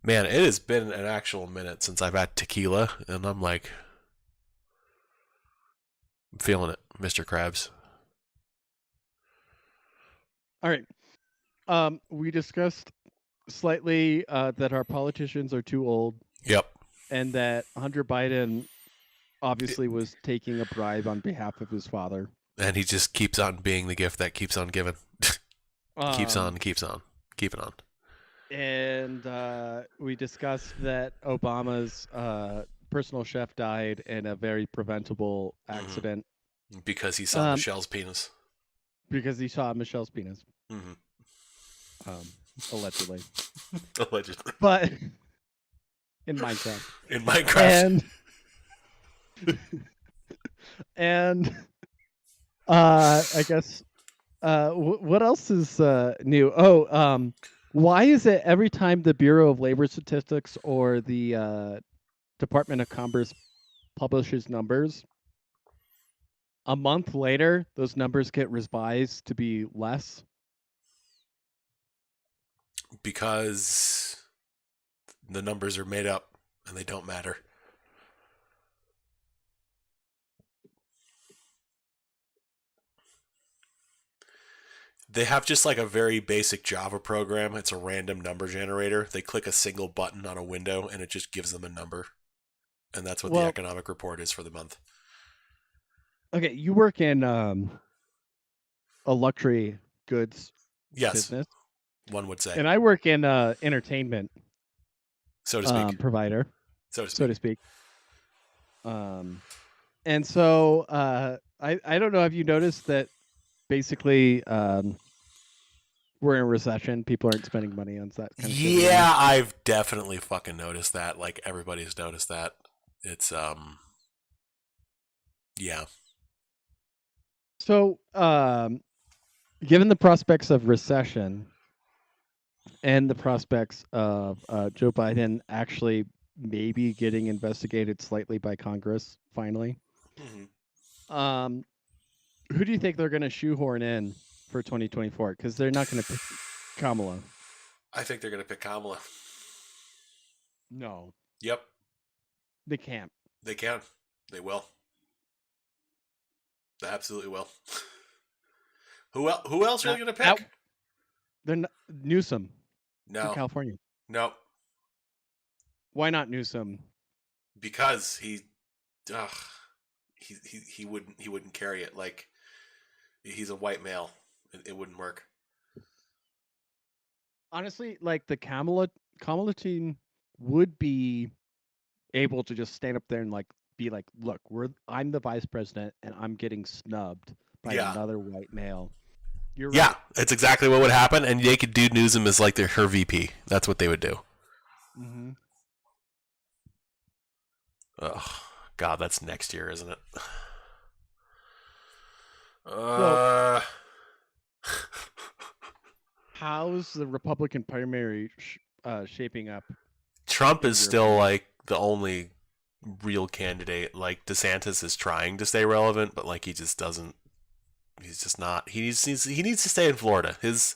Man, it has been an actual minute since I've had tequila, and I'm like, I'm feeling it, Mr. Krabs. All right. We discussed slightly that our politicians are too old, Yep. and that Hunter Biden It- obviously was taking a bribe on behalf of his father. and he just keeps on being the gift that keeps on giving. Keeps Um, on, keeps on, keeping on. and we discussed that Obama's personal chef died in a very preventable Hmm. accident Because he saw um, Michelle's penis. because he saw Michelle's penis, Hmm. um, allegedly, Allegedly. but in Minecraft. In Minecraft. And and I guess what else is new? Oh, why is it every time the Bureau of Labor Statistics or the Department of Commerce publishes numbers, a month later those numbers get revised to be less? Because the numbers are made up and they don't matter. They have just like a very basic Java program. It's a random number generator. They click a single button on a window and it just gives them a number. And that's what the Well, economic report is for the month. okay, you work in a luxury goods Yes, business, one would say. and I work in entertainment So to speak. provider, So to so speak. to speak. And so I don't know. Have you noticed that basically we're in a recession? People aren't spending money on that kind of shit anymore. Yeah, I've definitely fucking noticed that. Like everybody's noticed that. It's yeah. So given the prospects of recession and the prospects of Joe Biden actually maybe getting investigated slightly by Congress finally, Hmm. um, who do you think they're going to shoehorn in for 2024? Because they're not going to pick Kamala. I think they're gonna pick Kamala. No, Yep, they can't. they can. They will. They absolutely will. Who else are they Not, gonna out. pick? They're not, Newsom from No. California. No. Why not Newsom? Because ugh, he wouldn't carry it. Like he's a white male. It wouldn't work. Honestly, like the Kamala team would be able to just stand up there and like be like, look, I'm the vice president and I'm getting snubbed by Yeah. another white male. You're Yeah, right. it's exactly what would happen, and they could do Newsom as like her VP. That's what they would do. Mm-hmm. Ugh, God, that's next year, isn't it? So Uh, how's the Republican primary shaping up Trump in is your still opinion? like the only real candidate. Like DeSantis is trying to stay relevant, but like he just doesn't. He's just not. He needs to stay in Florida. His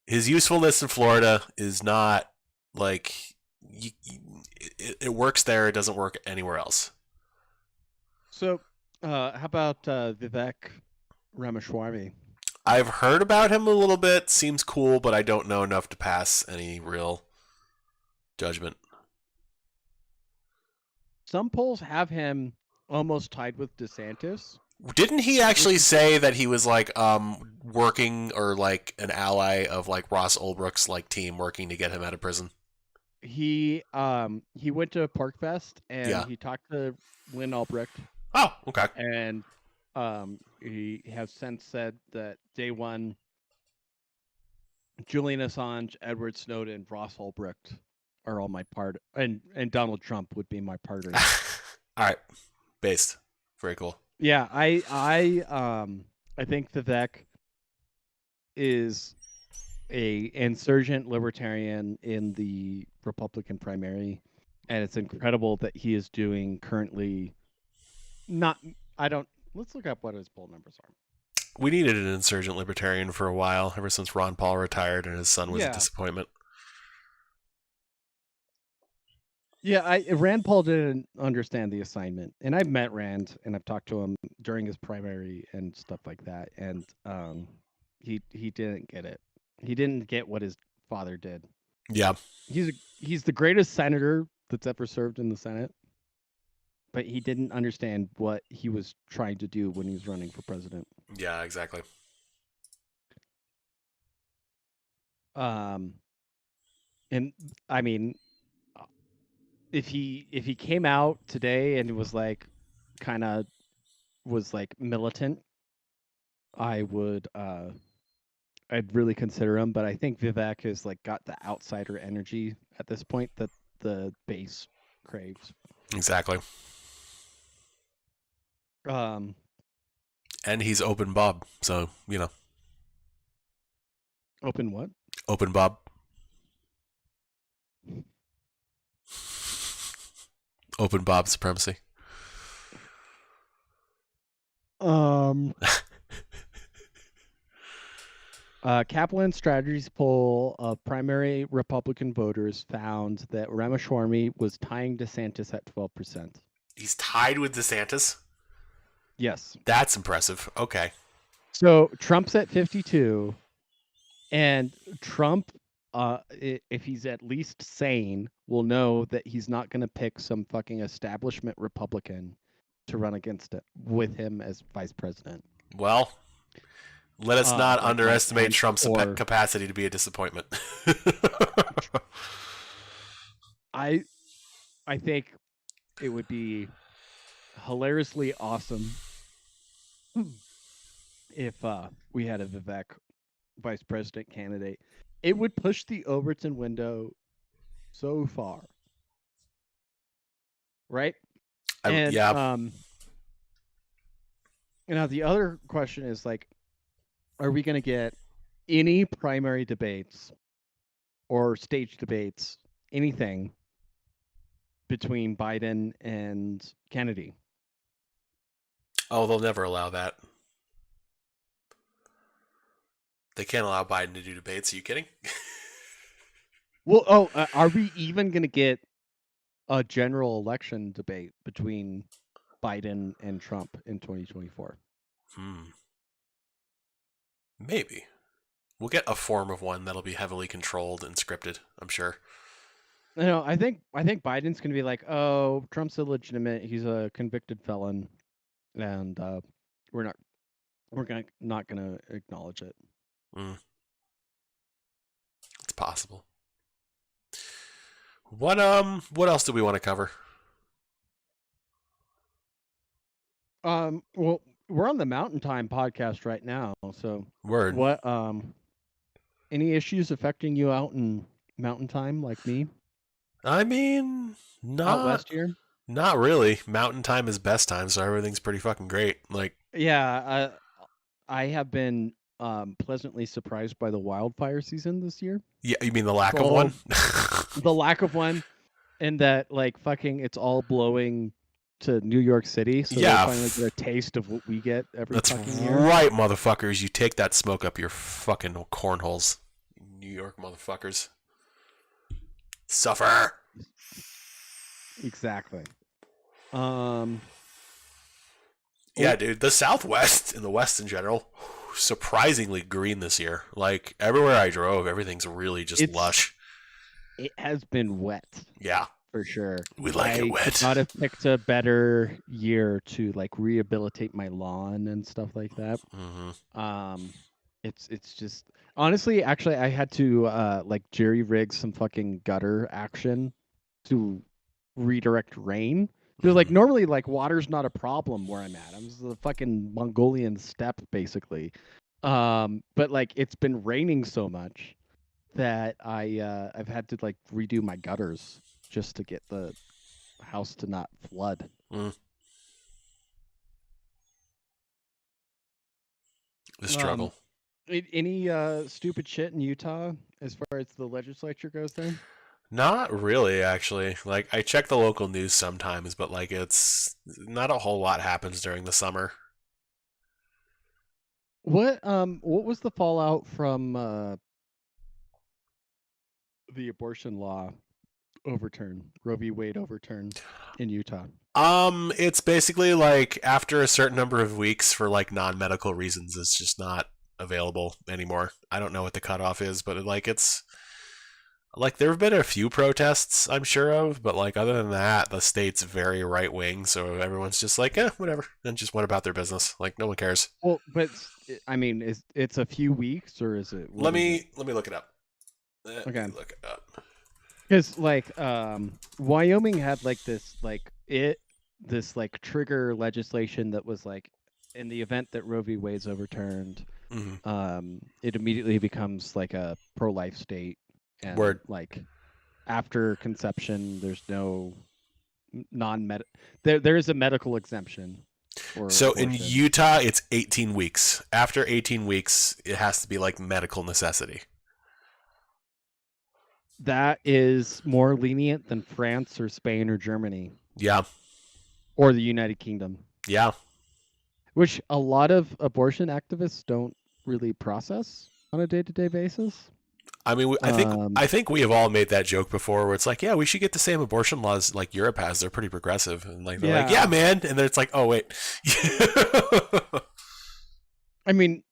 usefulness in Florida is not like it works there. It doesn't work anywhere else. So how about Vivek Ramaswamy? I've heard about him a little bit. Seems cool, but I don't know enough to pass any real judgment. Some polls have him almost tied with DeSantis, Didn't he which actually is say that he was like working or like an ally of like Ross Ulbricht's like team working to get him out of prison? he went to Park Fest and Yeah. he talked to Lynn Albrecht, Oh, okay. and he has since said that day one, Julian Assange, Edward Snowden, Ross Ulbricht are all my part, and Donald Trump would be my partners. All right. Based. Very cool. Yeah, I think Vivek is a insurgent libertarian in the Republican primary, and it's incredible that he is doing currently. Not, I don't. Let's look up what his poll numbers are. We needed an insurgent libertarian for a while, ever since Ron Paul retired and his son was a Yeah, disappointment. Yeah, Rand Paul didn't understand the assignment, and I've met Rand and I've talked to him during his primary and stuff like that, and he didn't get it. He didn't get what his father did. Yeah, He's the greatest senator that's ever served in the Senate, but he didn't understand what he was trying to do when he was running for president. yeah, exactly. Um, and I mean, if he came out today and was like, kind of was like militant, I would I'd really consider him. But I think Vivek has like got the outsider energy at this point that the base craves. Exactly. Um, And he's open Bob, so open what? open Bob, open Bob supremacy. Um, Kaplan Strategies poll of primary Republican voters found that Ramaswamy was tying DeSantis at 12%. He's tied with DeSantis. Yes. That's impressive. Okay. So Trump's at 52, and Trump, if he's at least sane, will know that he's not going to pick some fucking establishment Republican to run against it with him as vice president. Well, let us not Like Mike underestimate Pence Trump's or capacity to be a disappointment. I think it would be hilariously awesome if we had a Vivek vice president candidate. It would push the Overton window so far, right? And Yeah, now the other question is like, are we going to get any primary debates or stage debates, anything between Biden and Kennedy? oh, they'll never allow that. They can't allow Biden to do debates. Are you kidding? Well, are we even going to get a general election debate between Biden and Trump in 2024? Maybe. We'll get a form of one that'll be heavily controlled and scripted, I'm sure. I think Biden's going to be like, "Oh, Trump's illegitimate. He's a convicted felon, and we're not going to acknowledge it." It's possible. What else do we want to cover? Well, we're on the Mountain Time podcast right now, so Word. what any issues affecting you out in Mountain Time like me? I mean, Out west here? not really. Mountain time is best time, so everything's pretty fucking great. Like, Yeah, I have been pleasantly surprised by the wildfire season this year. yeah, you mean the lack of one? The lack of one, and that like fucking it's all blowing to New York City, so Yeah, they finally get a taste of what we get every that's fucking year. right, motherfuckers. You take that smoke up your fucking cornholes, New York motherfuckers. Suffer. Exactly. Yeah, dude. The Southwest and the West in general, surprisingly green this year. Like everywhere I drove, everything's really just lush. It has been wet. Yeah, for sure. we like it wet. I could not have picked a better year to like rehabilitate my lawn and stuff like that. Mm-hmm. It's just honestly, actually, I had to like jerry rig some fucking gutter action to redirect rain. Because like normally like water's not a problem where I'm at. I'm just the fucking Mongolian steppe basically. But like it's been raining so much that I've had to like redo my gutters just to get the house to not flood. The struggle. Any stupid shit in Utah as far as the legislature goes there? Not really, actually. Like I check the local news sometimes, but like it's not a whole lot happens during the summer. What was the fallout from the abortion law overturn? Roe v. Wade overturn in Utah. It's basically like after a certain number of weeks for like non-medical reasons, it's just not available anymore. I don't know what the cutoff is, but it's like there have been a few protests I'm sure of, but like other than that, the state's very right wing, so everyone's just like, whatever, and just went about their business. Like no one cares. Well, but I mean, it's a few weeks or is it? Let me look it up. Let Okay. me look it up. Because like Wyoming had like this trigger legislation that was like in the event that Roe v. Wade's overturned, it immediately becomes like a pro-life state, and Word. like after conception, there's no there is a medical exemption. So abortion. in Utah, it's 18 weeks. After 18 weeks, it has to be like medical necessity. That is more lenient than France or Spain or Germany. Yeah. Or the United Kingdom. Yeah. Which a lot of abortion activists don't really process on a day-to-day basis. I mean, I think we have all made that joke before, where it's like, yeah, we should get the same abortion laws like Europe has. They're pretty progressive, and like they're like, yeah, man, and then it's like, oh wait. I mean,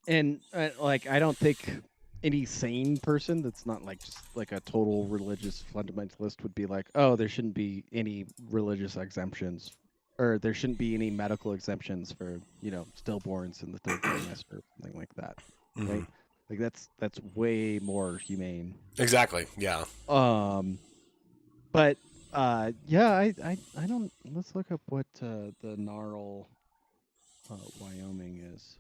and like I don't think any sane person that's not like just like a total religious fundamentalist would be like, oh, there shouldn't be any religious exemptions, or there shouldn't be any medical exemptions for stillborns in the third trimester, something like that, right? Like that's way more humane. Exactly. Yeah. But yeah, I don't. Let's look up what the gnarl Wyoming is.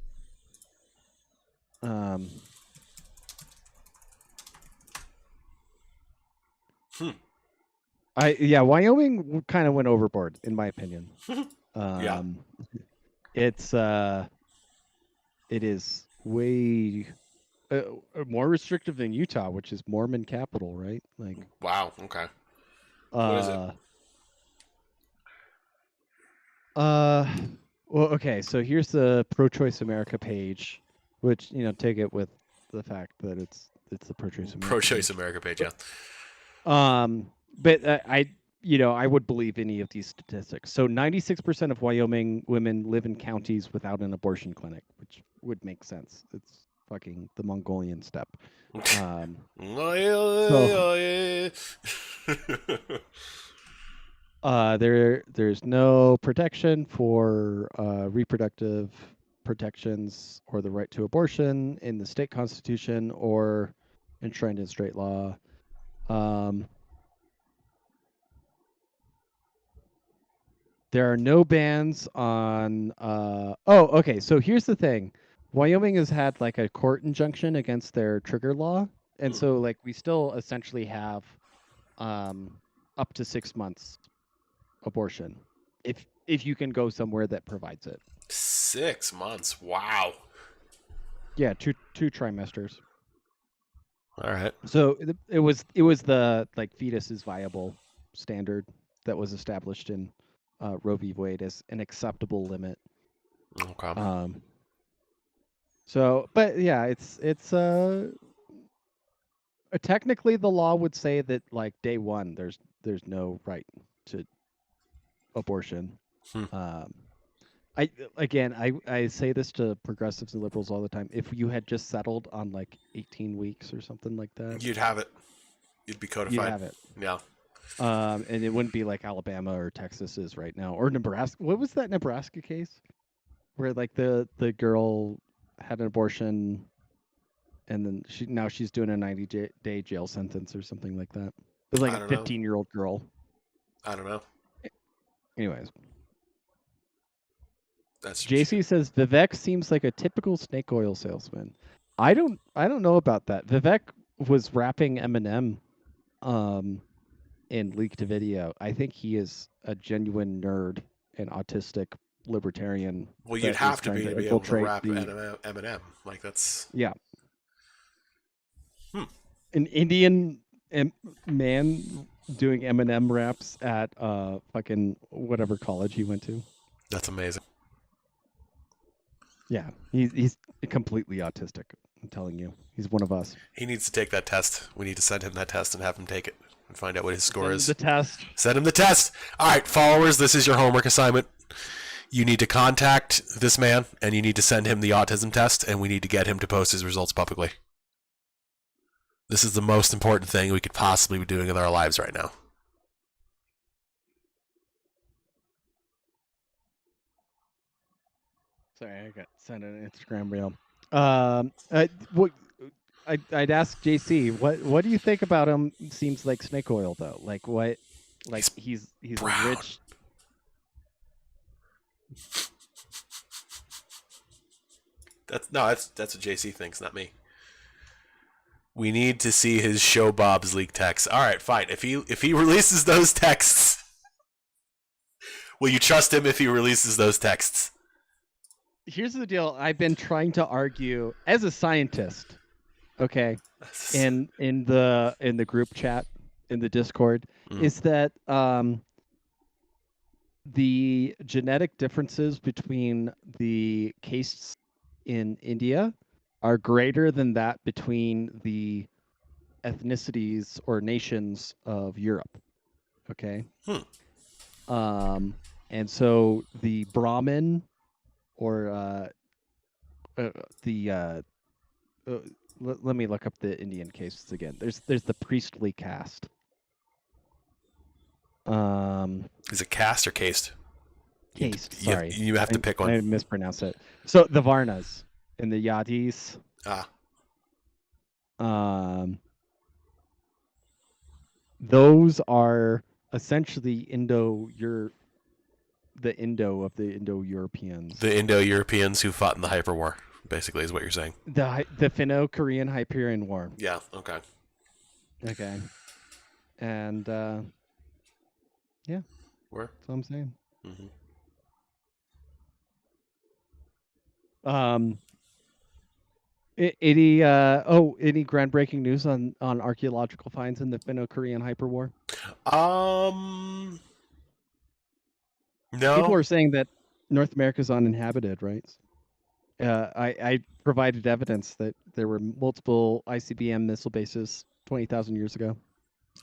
Wyoming kind of went overboard in my opinion. Yeah. It is way more restrictive than Utah, which is Mormon capital, right? Like, wow. Okay. What is it? Well, okay. So here's the Pro-Choice America page, which take it with the fact that it's the Pro-Choice America page. Yeah. But I would believe any of these statistics. So 96% of Wyoming women live in counties without an abortion clinic, which would make sense. It's fucking the Mongolian steppe. There's no protection for reproductive protections or the right to abortion in the state constitution or enshrined in state law. There are no bans on okay, so here's the thing. Wyoming has had like a court injunction against their trigger law, and so like we still essentially have up to 6 months abortion if you can go somewhere that provides it. 6 months. Wow. Yeah, two trimesters. All right. So it was the like fetus is viable standard that was established in Roe v. Wade as an acceptable limit. Okay. So, but yeah, it's technically the law would say that like day one there's no right to abortion. I say this to progressives and liberals all the time. If you had just settled on like 18 weeks or something like that, you'd have it. You'd be codified. You'd have it. Yeah. And it wouldn't be like Alabama or Texas is right now, or Nebraska. What was that Nebraska case where like the girl had an abortion and then she's doing a 90-day jail sentence or something like that? It was like a 15-year-old girl. I don't know. Anyways. That's JC says Vivek seems like a typical snake oil salesman. I don't know about that. Vivek was rapping Eminem in leaked video. I think he is a genuine nerd and autistic libertarian. Well, you'd have to be able to rap Eminem. Like that's an Indian man doing Eminem raps at fucking whatever college he went to. That's amazing. Yeah, he's completely autistic. I'm telling you, he's one of us. He needs to take that test. We need to send him that test and have him take it and find out what his score is. The test. Send him the test. All right, followers, this is your homework assignment. You need to contact this man, and you need to send him the autism test, and we need to get him to post his results publicly. This is the most important thing we could possibly be doing in our lives right now. Sorry, I got sent an Instagram reel. I'd ask JC, what do you think about him? Seems like snake oil though. Like what? Like he's brown. a rich. That's what JC thinks, not me. We need to see his show Bob's leak texts. All right, fine. If he releases those texts, will you trust him if he releases those texts? Here's the deal. I've been trying to argue as a scientist, okay, in the group chat, in the Discord, is that the genetic differences between the castes in India are greater than that between the ethnicities or nations of Europe. Okay. And so the Brahmin or let me look up the Indian castes again. There's the priestly caste. Is it cast or cased? Caste. Sorry, you have to pick one. I mispronounced it. So the Varnas and the Yadis. Those are essentially the Indo-Europeans. The Indo-Europeans who fought in the Hyper War, basically, is what you're saying. The Finno-Korean Hyperion War. Yeah. Okay. Okay. And yeah. Where? That's what I'm saying. Mm-hmm. Any groundbreaking news on archaeological finds in the Finno-Korean Hyper War? No. People are saying that North America is uninhabited, right? I provided evidence that there were multiple ICBM missile bases 20,000 years ago.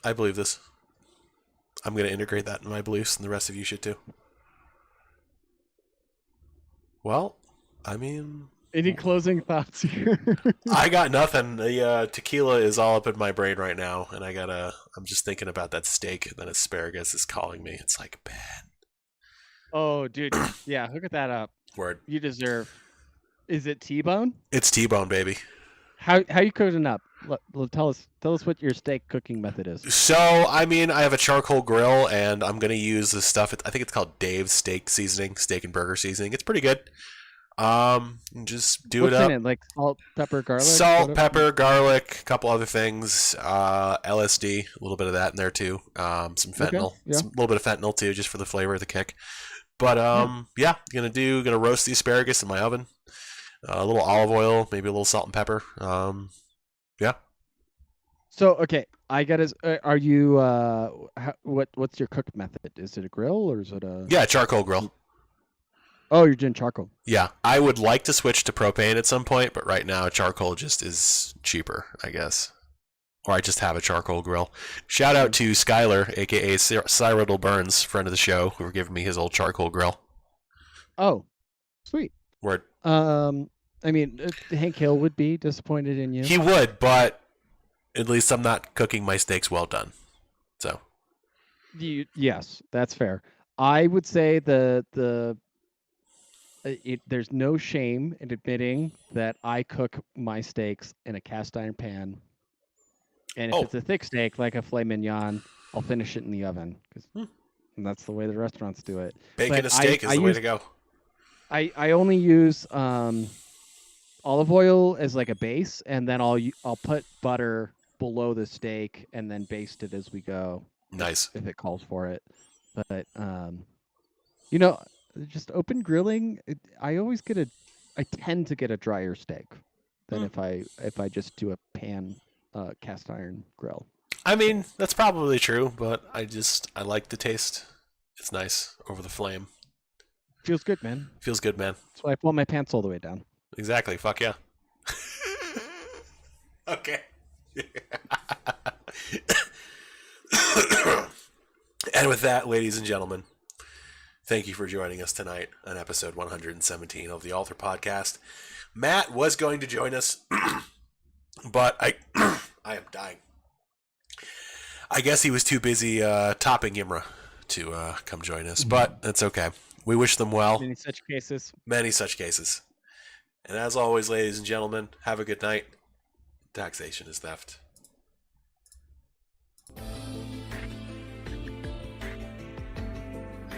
I believe this. I'm going to integrate that in my beliefs, and the rest of you should too. Well, I mean... Any closing thoughts here? I got nothing. The tequila is all up in my brain right now, and I'm just thinking about that steak, and then asparagus is calling me. It's like, Ben. Oh, dude. Yeah, hook that up. Word. You deserve. Is it T-bone? It's T-bone, baby. How you cooking up? Tell us what your steak cooking method is. So, I mean, I have a charcoal grill, and I'm going to use this stuff. I think it's called Dave's Steak Seasoning, steak and burger seasoning. It's pretty good. Just do What's it up. in it? Like salt, pepper, garlic? Salt, pepper, garlic, a couple other things. LSD, a little bit of that in there too. Some fentanyl, Okay, yeah. a little bit of fentanyl too, just for the flavor of the kick. But yeah, gonna roast the asparagus in my oven. A little olive oil, maybe a little salt and pepper. Yeah. So okay, I got his. Are you? What's your cook method? Is it a grill or is it a? Yeah, charcoal grill. Oh, you're doing charcoal. Yeah, I would like to switch to propane at some point, but right now charcoal just is cheaper, I guess. Or I just have a charcoal grill. Shout out to Skylar, aka Cyril Burns, friend of the show, who for giving me his old charcoal grill. Oh, sweet. Word. I mean, Hank Hill would be disappointed in you. He would, but at least I'm not cooking my steaks well done. So. Yes, that's fair. I would say there's no shame in admitting that I cook my steaks in a cast iron pan. And if it's a thick steak, like a filet mignon, I'll finish it in the oven. And that's the way the restaurants do it. Baking a steak is the way to go. I only use olive oil as like a base, and then I'll put butter below the steak and then baste it as we go. Nice. If it calls for it. But just open grilling, I tend to get a drier steak than if I just do a pan cast iron grill. I mean, that's probably true, but I like the taste. It's nice over the flame. Feels good, man. Feels good, man. That's why I pull my pants all the way down. Exactly. Fuck yeah. Okay. And with that, ladies and gentlemen, thank you for joining us tonight on episode 117 of the Altar Podcast. Matt was going to join us, but I am dying. I guess he was too busy topping Imra to come join us, but that's okay. We wish them well. Many such cases. Many such cases. And as always, ladies and gentlemen, have a good night. Taxation is theft.